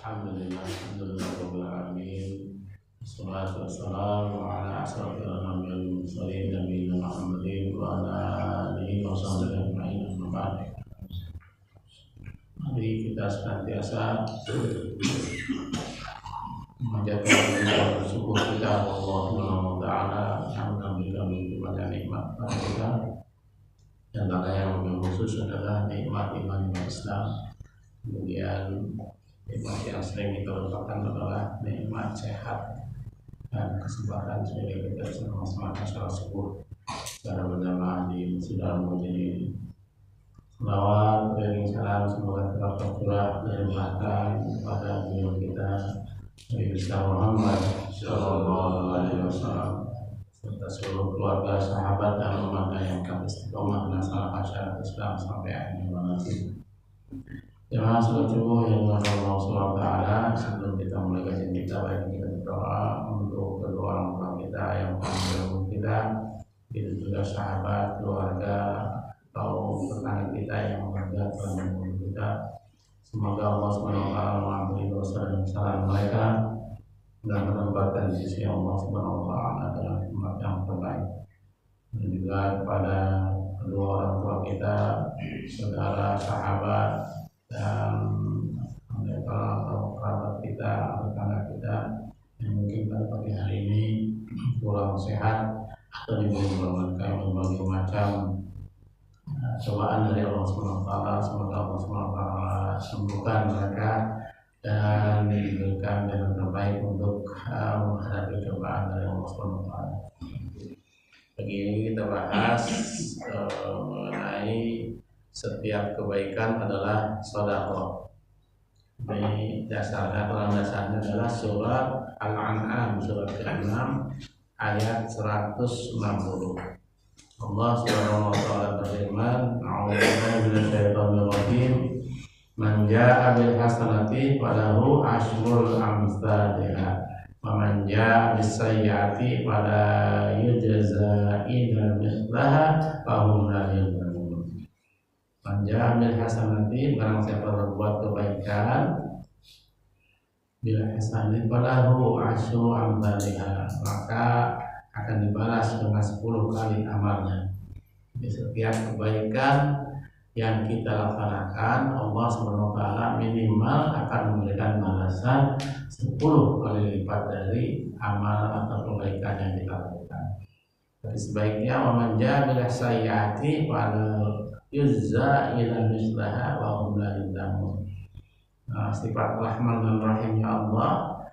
Rabbil alamin. Wassalatu wassalamu ala asrofil anbiya'i wal mursalin nabiyina Muhammadin wa ala alihi wa sahbihi ajma'in. Amma ba'd. Mari kita senantiasa menjaga bersyukur kita Allah Subhanahu wa taala yang memberikan banyak nikmat kepada kita. Dan yang lebih khusus adalah nikmat iman Islam. Kemudian nikmat yang sering kita lupakan adalah nikmat sehat dan kesempatan supaya kita sama-sama salat subuh secara berjamaah di Masjid Al-Mu'min ini. Selawat beriring salam semoga tetap tercurah dan berkah kepada beliau kita Nabi Muhammad Sallallahu Alaihi Wasallam serta seluruh keluarga, sahabat dan umatnya yang kami istiqomah dan salah masyarakat Islam sampai akhir nanti. Jemaah salat subuh yang dimuliakan Allah Subhanahu wa taala, sebelum kita mulai kajian kita, baik kita berdoa untuk kedua orang tua kita yang menghormati kita, itu juga sahabat, keluarga, atau tetangga kita yang berbeda dengan kita. Semoga Allah Subhanahu wa taala mengampuni dosa dan kesalahan mereka dan menempatkan di sisi Allah Subhanahu wa taala dalam tempat yang terbaik. Dan juga kepada kedua orang tua kita, saudara, sahabat, dan mereka atau kerabat kita, tetangga kita yang mungkin pada pagi hari ini kurang sehat atau diberikan berbagai macam cobaan dari Allah Subhanahu wa taala. Semoga Allah Subhanahu wa taala sembuhkan mereka dan diberikan yang terbaik untuk menghadapi cobaan dari Allah Subhanahu wa taala. Pagi ini kita bahas mengenai setiap kebaikan adalah sedekah. Ini dasarnya adalah surat Al-An'am surat ke-6 ayat 160. Allah Subhanahu wa taala berfirman, "A'udzubillahi minasyaitonir rajim. Man jaa'a bil hasanati falahu asyrul amsalha, wa man jaa'a bis sayyi'ati fala yujza illa mithlaha wa hum la yuzlamun." Man jaa'a bil hasanati, barang siapa berbuat kebaikan, bil hasanati falahu asyru amsalha, maka akan dibalas dengan 10 kali amalnya. Di setiap kebaikan yang kita laksanakan, Allah Subhanahu wa taala minimal akan memberikan balasan 10 kali lipat dari amal atau kebaikan yang kita lakukan. Jadi sebaiknya memanja bil sayyiati wal yuzza ila mislaha wa hum la yuzlamun. Sifat Rahman dan Rahimnya Allah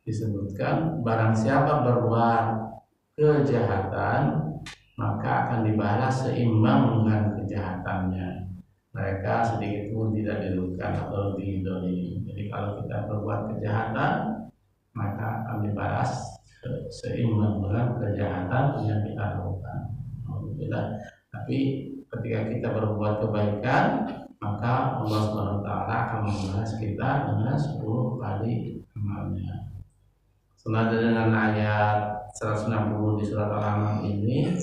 disebutkan, barang siapa berbuat kejahatan maka akan dibalas seimbang dengan kejahatannya. Mereka sedikit pun tidak dirugikan atau didolimi. Jadi kalau kita berbuat kejahatan maka akan dibalas seimbang dengan kejahatan yang kita lakukan. Alhamdulillah. Tapi ketika kita berbuat kebaikan, maka Allah Subhanahu wa taala akan membalas kita dengan 10 kali amalnya. Senada dengan ayat 160 di surat Al-An'am ini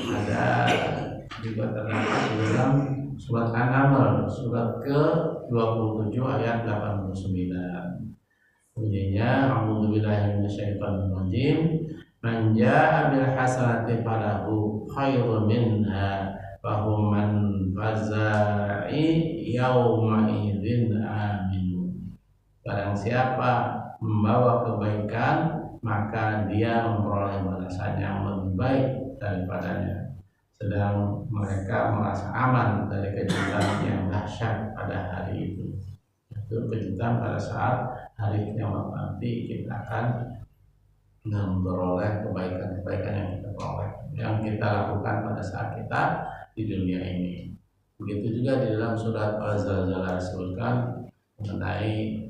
ada juga terdapat di dalam surat An-Naml surat ke-27 ayat 89. Bunyinya, "A'udzubillahi minasyaitonir rajim. Man jaa'a bil hasanati falahu khairun minha wa hum man faza'i yauma idzin amin." Barang siapa membawa kebaikan, maka dia memperoleh balasan yang lebih baik daripadanya, sedang mereka merasa aman dari kejutan yang dahsyat pada hari itu. Itu kejutan pada saat hari kiamat nanti kita akan memperoleh kebaikan-kebaikan yang kita peroleh, yang kita lakukan pada saat kita di dunia ini. Begitu juga di dalam surat Al-Zalzalah disebutkan mengenai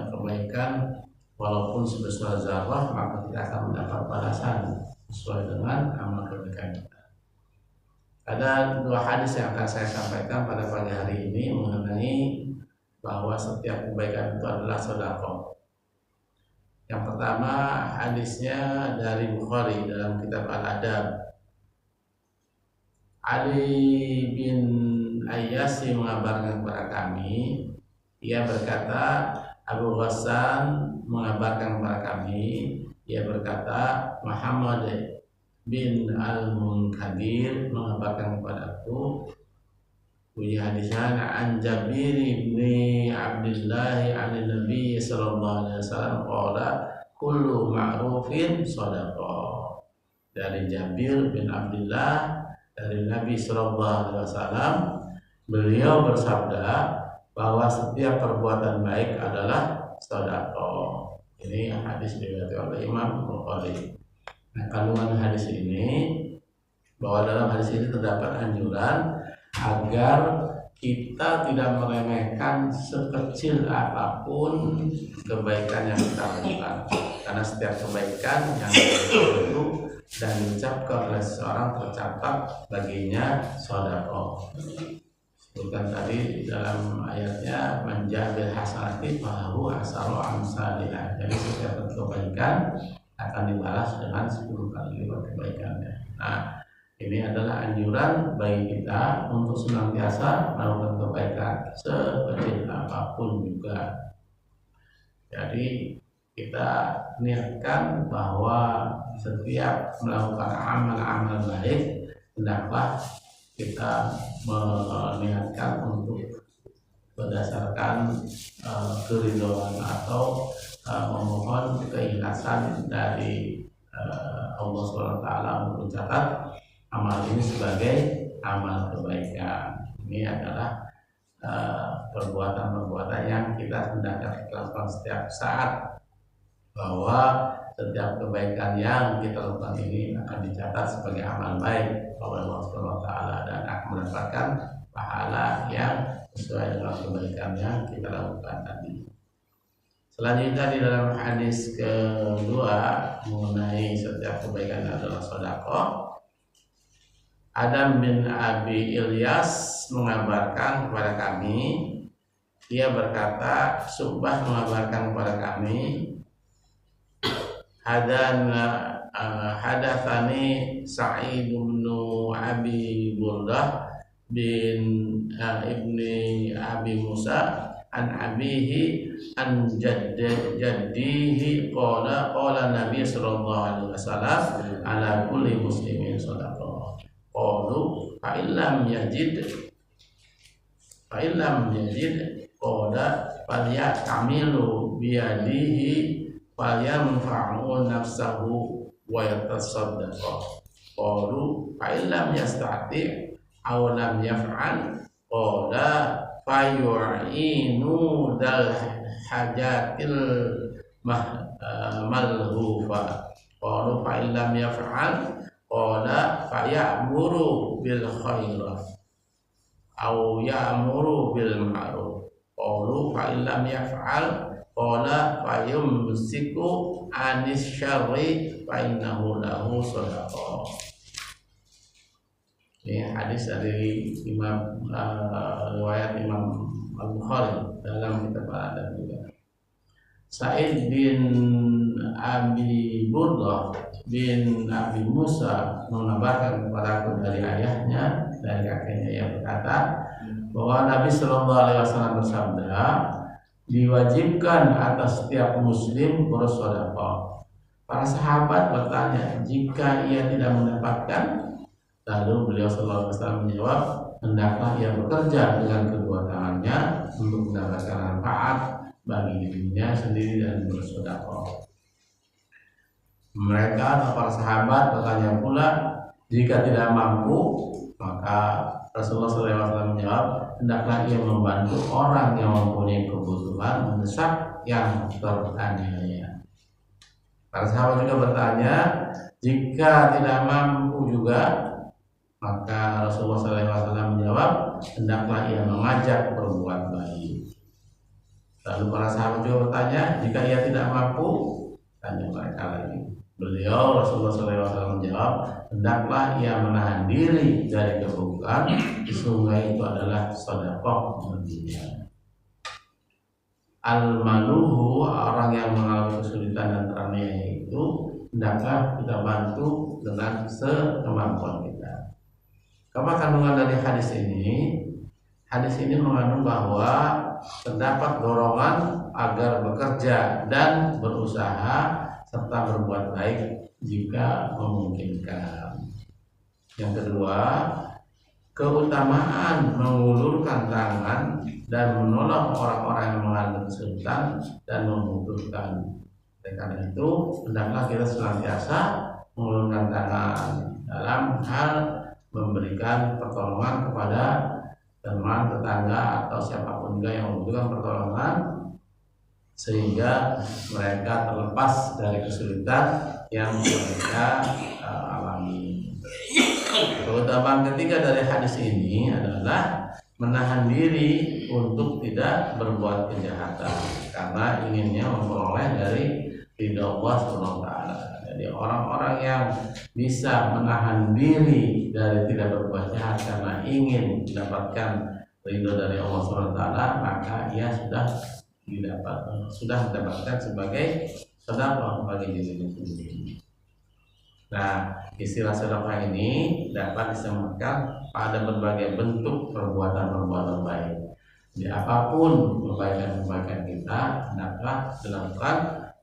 kebaikan walaupun sebesar zarrah, maka kita akan mendapat balasan sesuai dengan amal kebaikan kita. Ada 2 hadis yang akan saya sampaikan pada pagi hari ini mengenai bahwa setiap kebaikan itu adalah sedekah. Yang pertama, hadisnya dari Bukhari dalam kitab Al-Adab. Ali bin Ayyasi mengabarkan kepada kami Ia berkata, Abu Ghassan mengabarkan kepada kami, ia berkata Muhammad bin Al-Munkadir mengabarkan kepadaku, punya hadisana an Jabir bin Abdullah an Nabi sallallahu alaihi wasallam qala kullu ma'rufin shadaqah. Dari Jabir bin Abdullah dari Nabi sallallahu alaihi wasallam, beliau bersabda bahwa setiap perbuatan baik adalah sedekah. Ini hadis diriwayatkan oleh Imam Bukhari. Nah, kandungan hadis ini, bahwa dalam hadis ini terdapat anjuran agar kita tidak meremehkan sekecil apapun kebaikan yang kita lakukan, karena setiap kebaikan yang itu dan diucapkan oleh seseorang tercatat baginya sedekah. Bukan tadi dalam ayatnya menjabil hasanati falahu asaru amsalihah. Jadi setiap kebaikan akan dibalas dengan 10 kali lipat kebaikannya. Nah, ini adalah anjuran bagi kita untuk senantiasa melakukan kebaikan sekecil apapun juga. Jadi kita niatkan bahwa setiap melakukan amal-amal baik hendaklah kita meniatkan untuk berdasarkan keridhaan atau memohon keikhlasan dari Allah SWT untuk mencatat amal ini sebagai amal kebaikan. Ini adalah perbuatan-perbuatan yang kita hendaknya lakukan setiap saat, bahwa setiap kebaikan yang kita lakukan ini akan dicatat sebagai amal baik oleh Allah Subhanahu wa taala dan akan mendapatkan pahala yang sesuai dengan kebaikan yang kita lakukan tadi. Selanjutnya di dalam hadis kedua mengenai setiap kebaikan adalah sedekah, Adam bin Abi Ilyas mengabarkan kepada kami, dia berkata, Subah mengabarkan kepada kami, hadatsani Sa'id bin Abi Burdah bin ibni Abi Musa an abihi an jaddihi qala Nabi sallallahu alaihi wasallam ala kulli muslimin shadaqah. Qalu fa illam yajid qala falyatamilu biyadihi falyamfa'u nafsahu wa yatasaddaq. Qalu fa illam yastati' aw lam yaf'al qala fayu'inu dal hajatil malhufa. Qalu fa illam yaf'al qala faya'muru bil khairah aw ya'muru bil ma'ruf. Qalu fa illam yaf'al qala fayumsiku anis syarri fa innahu lahu shadaqah. Ini hadis dari riwayat Imam Al-Bukhari dalam kitab Al-Adab juga. Sa'id bin Abi Burdah bin Abi Musa mengabarkan kepadaku dari ayahnya, dari kakeknya, yang berkata bahwa Nabi Shallallahu Alaihi Wasallam bersabda, diwajibkan atas setiap muslim bersedekah. Para sahabat bertanya, jika ia tidak mendapatkan? Lalu beliau sallallahu alaihi wasallam menjawab, hendaklah ia bekerja dengan kedua tangannya untuk mendapatkan manfaat bagi dirinya sendiri dan bersedekah. Mereka atau para sahabat bertanya pula, jika tidak mampu, maka Rasulullah SAW menjawab, hendaklah ia membantu orang yang mempunyai kebutuhan mendesak yang teraniaya. Para sahabat juga bertanya, jika tidak mampu juga, maka Rasulullah SAW menjawab, hendaklah ia mengajak berbuat baik. Lalu para sahabat juga bertanya, jika ia tidak mampu, tanya mereka lagi. Beliau Rasulullah SAW menjawab, hendaklah ia menahan diri dari keburukan, sesungguhnya itu adalah sedekah baginya. Al-maluhu, orang yang mengalami kesulitan dan teraniaya itu, hendaklah kita bantu dengan sekemampuan kita. Apa kandungan dari hadis ini? hadis ini mengandung bahwa terdapat dorongan agar bekerja dan berusaha serta berbuat baik jika memungkinkan. Yang kedua, keutamaan mengulurkan tangan dan menolong orang-orang yang mengalami kesulitan dan membutuhkan. Karena itu, hendaklah kita senantiasa mengulurkan tangan dalam hal memberikan pertolongan kepada teman, tetangga, atau siapapun juga yang membutuhkan pertolongan, sehingga mereka terlepas dari kesulitan yang mereka alami. Keutamaan ketiga dari hadis ini adalah menahan diri untuk tidak berbuat kejahatan karena inginnya memperoleh dari ridha Allah SWT. Jadi orang-orang yang bisa menahan diri dari tidak berbuat jahat karena ingin mendapatkan ridha dari Allah SWT, maka ia sudah mendapatkan sebagai sedekah bagi dirinya sendiri. Nah, istilah sedekah ini dapat disematkan pada berbagai bentuk perbuatan-perbuatan baik. Jadi apapun kebaikan-kebaikan kita hendaklah dilakukan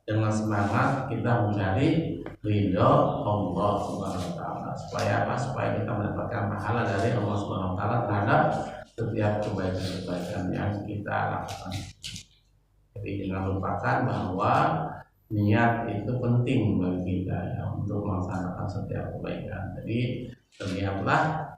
dengan semangat kita mencari ridho Allah Subhanahu wa taala. Supaya apa? Supaya kita mendapatkan pahala dari Allah Subhanahu wa taala terhadap setiap kebaikan-kebaikan yang kita lakukan. Jadi jangan lupakan bahwa niat itu penting bagi kita ya, untuk melaksanakan setiap kebaikan. Jadi terlihatlah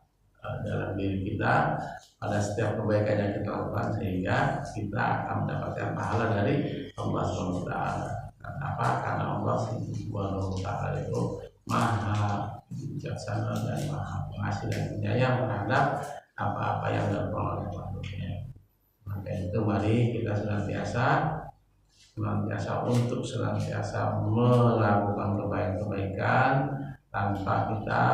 dalam diri kita pada setiap kebaikan yang kita lakukan sehingga kita akan mendapatkan pahala dari Allah Subhanahu wa taala. Kenapa? Karena Allah Subhanahu wa taala itu maha bijaksana dan maha pengasih dan penyayang terhadap apa-apa yang dilakukan oleh makhluknya. Maka itu mari kita senantiasa melakukan kebaikan tanpa kita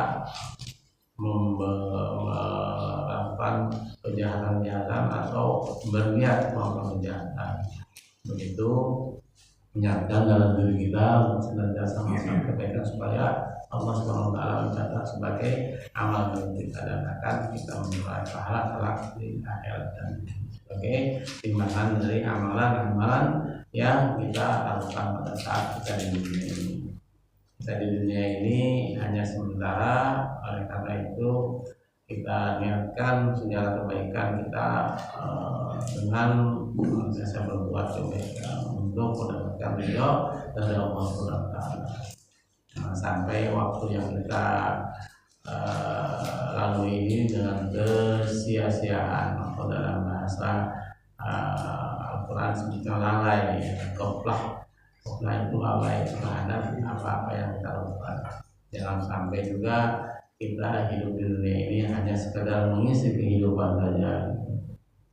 melakukan kejahatan-kejahatan atau berniat melakukan kejahatan. Begitu menyiapkan dalam diri kita untuk senantiasa melakukan kebaikan supaya Allah Subhanahu wa taala mencatat sebagai amal kita dan akan kita memperoleh pahala kelak di akhirat dan sebagai timbangan dari amalan-amalan yang kita lakukan pada saat kita di dunia ini. Kita di dunia ini hanya sementara, oleh karena itu kita niatkan segala kebaikan kita dengan biasa berbuat kebaikan untuk mendapatkan ridho dari Allah Subhanahu wa taala. Sampai waktu yang kita lalui ini dengan kesia-siaan atau dalam bahasa Al-Quran sebutnya lalai, koplah itu lalai terhadap apa-apa yang kita lakukan. Jangan sampai juga kita hidup di dunia ini hanya sekedar mengisi kehidupan saja.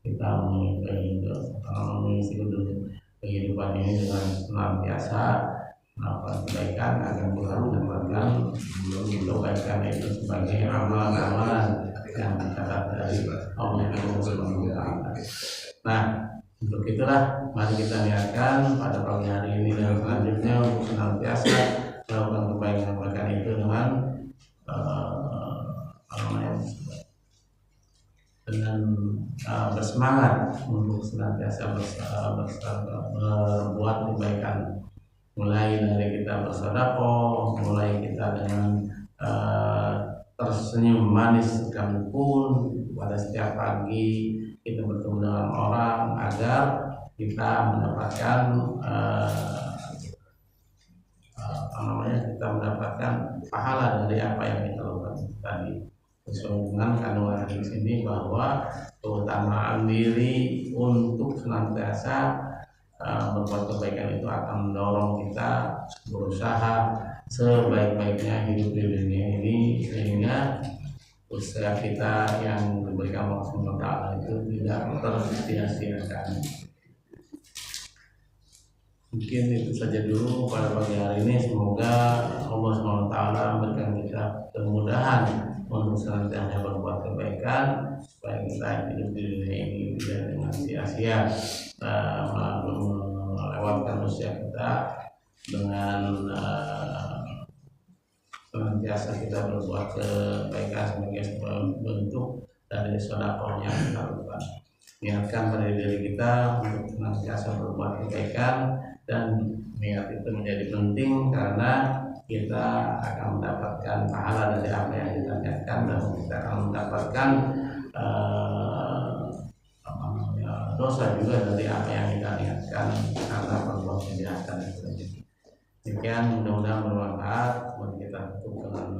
Kita mengisi kehidupan ini dengan senantiasa melakukan kebaikan agar kita mendapatkan kebaikan itu sebagai amalan-amalan yang dicatat dari Allah Subhanahu wa taala. Nah, untuk itulah mari kita niatkan pada pagi hari ini dan selanjutnya untuk senantiasa melakukan kebaikan-kebaikan itu dengan bersemangat untuk senantiasa berbuat kebaikan, mulai dari kita bersedekah, mulai kita dengan tersenyum manis sekalipun pada setiap pagi kita bertemu dengan orang agar kita mendapatkan kita mendapatkan pahala dari apa yang kita lakukan tadi. Sesuai dengan kandungan hadis ini bahwa keutamaan diri untuk senantiasa berbuat kebaikan itu akan mendorong kita berusaha sebaik-baiknya hidup di dunia ini sehingga usaha kita yang diberikan Allah Subhanahu wa taala itu tidak tersia-siakan. Mungkin itu saja dulu pada pagi hari ini. Semoga Allah Subhanahu wa taala memberikan kita kemudahan untuk senantiasa berbuat kebaikan supaya kita hidup di dunia ini tidak dengan sia-sia, melewatkan usia kita dengan senantiasa kita berbuat kebaikan sebagai sebuah bentuk dari sedekahnya kita lupa. Niatkan pada diri kita untuk senantiasa berbuat kebaikan, dan niat itu menjadi penting karena kita akan mendapatkan pahala dari apa yang kita niatkan, dan kita akan mendapatkan dosa juga dari apa yang kita niatkan karena berbuat kejahatan itu. Demikian, mudah-mudahan bermanfaat. Mari kita tutup dengan